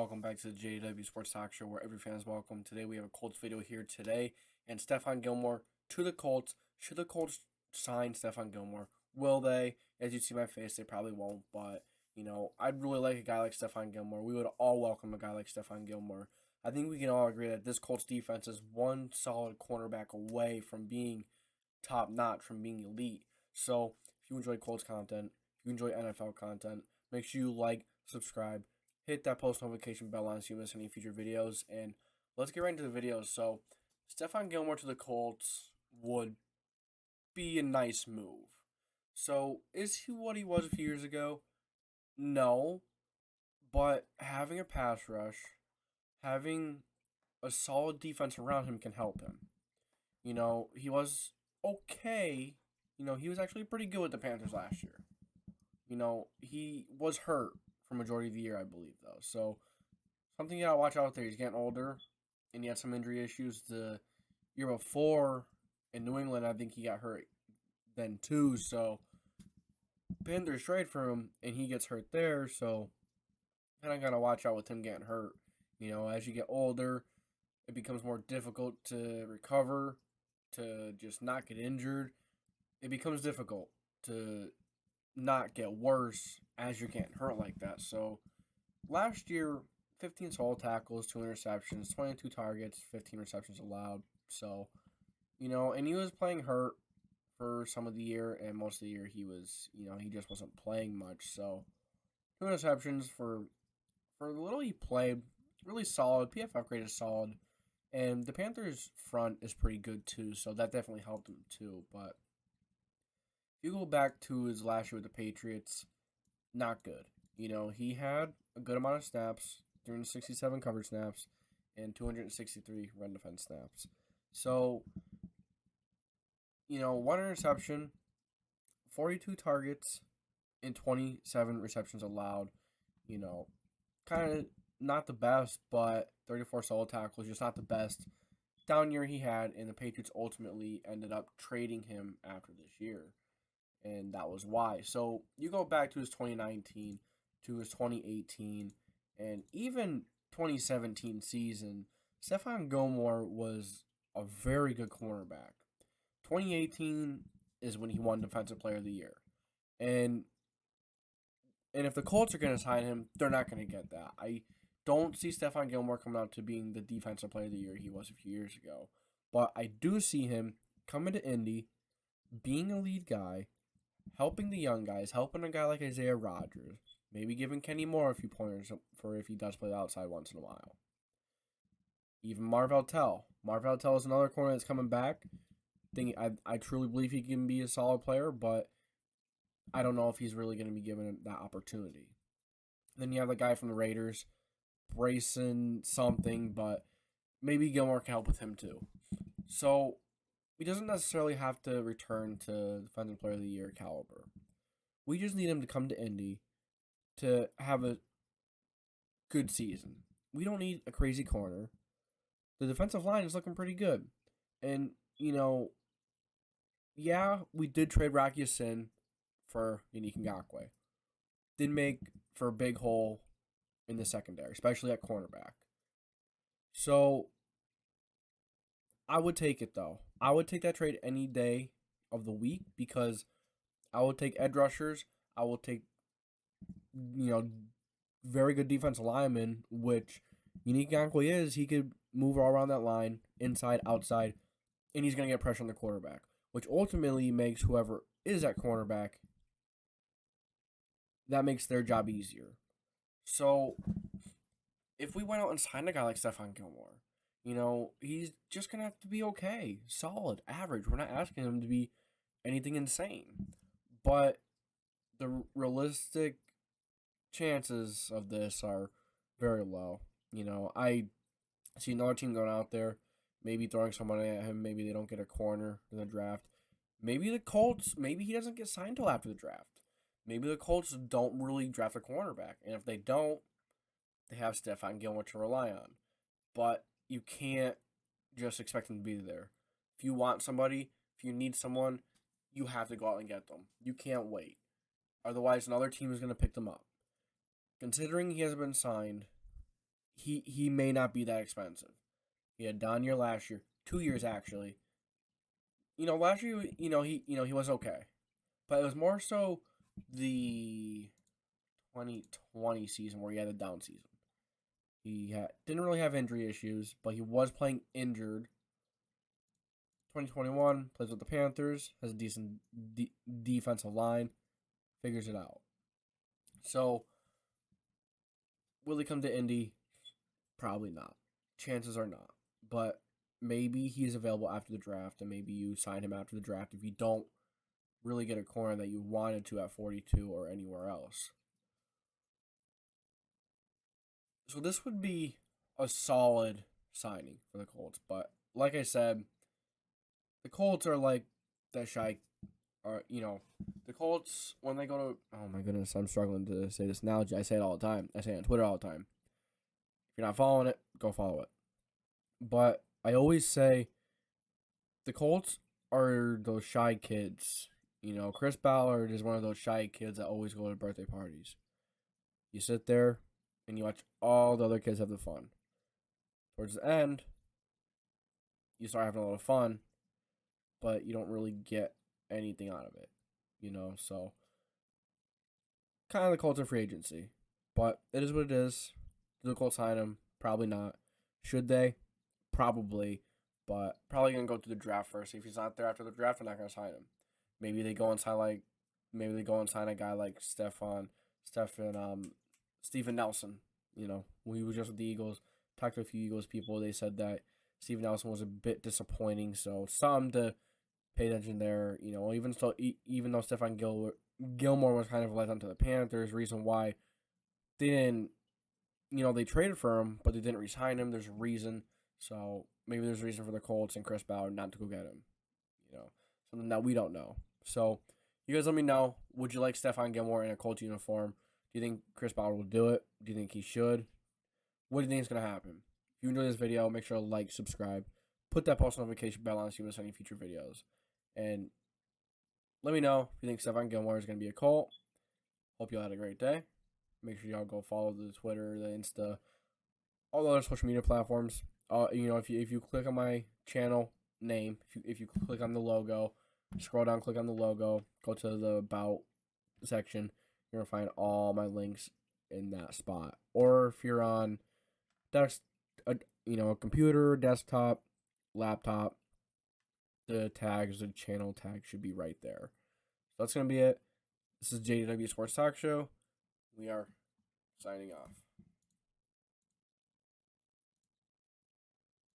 welcome back to the JDW Sports Talk Show where every fan is welcome. Today we have a Colts video here today, and Stephon Gilmore to the Colts. Should the Colts sign Stephon Gilmore? Will they? As you see my face, they probably won't, but, I'd really like a guy like Stephon Gilmore. We would all welcome a guy like Stephon Gilmore. I think we can all agree that this Colts defense is one solid cornerback away from being top-notch, from being elite. So, if you enjoy Colts content, if you enjoy NFL content, make sure you like, subscribe, hit that post notification bell on so you miss any future videos. And let's get right into the videos. So, Stephon Gilmore to the Colts would be a nice move. So, is he what he was a few years ago? No. But having a pass rush, having a solid defense around him can help him. He was okay. He was actually pretty good with the Panthers last year. He was hurt for majority of the year, I believe, though. So, something you gotta watch out there. He's getting older, and he had some injury issues the year before in New England. I think he got hurt then, too. So, Panthers trade for him, and he gets hurt there. So, kind of gotta watch out with him getting hurt. As you get older, it becomes more difficult to recover, to just not get injured. It becomes difficult to not get worse as you're getting hurt like that. So last year, 15 solo tackles, 2 interceptions, 22 targets, 15 receptions allowed. So, and he was playing hurt for some of the year, and most of the year he was, he just wasn't playing much. So 2 interceptions for the little he played, really solid. PFF grade is solid. And the Panthers front is pretty good too, so that definitely helped him too. But if you go back to his last year with the Patriots, not good. He had a good amount of snaps, 367 coverage snaps, and 263 run defense snaps. So, 1 interception, 42 targets, and 27 receptions allowed. Kind of not the best, but 34 solo tackles, just not the best down year he had, and the Patriots ultimately ended up trading him after this year. And that was why. So you go back to his 2019, to his 2018, and even 2017 season, Stephon Gilmore was a very good cornerback. 2018 is when he won Defensive Player of the Year. And if the Colts are going to sign him, they're not going to get that. I don't see Stephon Gilmore coming out to being the Defensive Player of the Year he was a few years ago. But I do see him coming to Indy, being a lead guy, helping the young guys, helping a guy like Xavier Rhodes, maybe giving Kenny Moore a few pointers for if he does play outside once in a while. Even Marvell Tell. Marvell Tell is another corner that's coming back. I truly believe he can be a solid player, but I don't know if he's really going to be given that opportunity. Then you have the guy from the Raiders, Brayson something, but maybe Gilmore can help with him too. So he doesn't necessarily have to return to Defensive Player of the Year caliber. We just need him to come to Indy to have a good season. We don't need a crazy corner. The defensive line is looking pretty good. And, yeah, we did trade Rocky Sin for Yannick Ngakoue. Did make for a big hole in the secondary, especially at cornerback. So I would take it, though. I would take that trade any day of the week because I would take edge rushers. I will take, very good defensive linemen, which Yannick Ngakoue is. He could move all around that line, inside, outside, and he's going to get pressure on the quarterback, which ultimately makes whoever is at cornerback, that makes their job easier. So if we went out and signed a guy like Stephon Gilmore, he's just going to have to be okay, solid, average. We're not asking him to be anything insane. But the realistic chances of this are very low. I see another team going out there, maybe throwing somebody at him. Maybe they don't get a corner in the draft. Maybe the Colts, maybe he doesn't get signed till after the draft. Maybe the Colts don't really draft a cornerback. And if they don't, they have Stephon Gilmore to rely on. But you can't just expect him to be there. If you want somebody, if you need someone, you have to go out and get them. You can't wait. Otherwise, another team is going to pick them up. Considering he hasn't been signed, he may not be that expensive. He had down year last year, 2 years actually. Last year, he was okay, but it was more so the 2020 season where he had a down season. Didn't really have injury issues, but he was playing injured. 2021 plays with the Panthers, has a decent defensive line, figures it out. So will he come to Indy? Probably not. Chances are not. But maybe he's available after the draft, and maybe you sign him after the draft if you don't really get a corner that you wanted to at 42 or anywhere else. So this would be a solid signing for the Colts. But like I said, the Colts are like that shy. The Colts, when they go to... Oh my goodness, I'm struggling to say this analogy. I say it all the time. I say it on Twitter all the time. If you're not following it, go follow it. But I always say the Colts are those shy kids. Chris Ballard is one of those shy kids that always go to birthday parties. You sit there and you watch all the other kids have the fun. Towards the end, you start having a lot of fun, but you don't really get anything out of it. So kind of the Colts are free agency. But it is what it is. Do the Colts sign him? Probably not. Should they? Probably. But probably going to go through the draft first. If he's not there after the draft, they're not going to sign him. Maybe they go and sign a guy like Stephon Nelson. When he was just with the Eagles. Talked to a few Eagles people. They said that Steven Nelson was a bit disappointing. So something to pay attention there. Even though Stephon Gilmore was kind of let onto the Panthers, reason why they didn't, they traded for him, but they didn't re-sign him. There's a reason. So maybe there's a reason for the Colts and Chris Ballard not to go get him. Something that we don't know. So you guys let me know. Would you like Stephon Gilmore in a Colts uniform? Do you think Chris Ballard will do it? Do you think he should? What do you think is going to happen? If you enjoyed this video, make sure to like, subscribe, put that post notification bell on so you miss any future videos. And let me know if you think Stephon Gilmore is going to be a Colt. Hope you all had a great day. Make sure y'all go follow the Twitter, the Insta, all the other social media platforms. If you click on my channel name, if you click on the logo, scroll down, click on the logo, go to the About section, you're going to find all my links in that spot. Or if you're on a computer, desktop, laptop, the channel tag should be right there. So that's going to be it. This is JDW Sports Talk Show. We are signing off.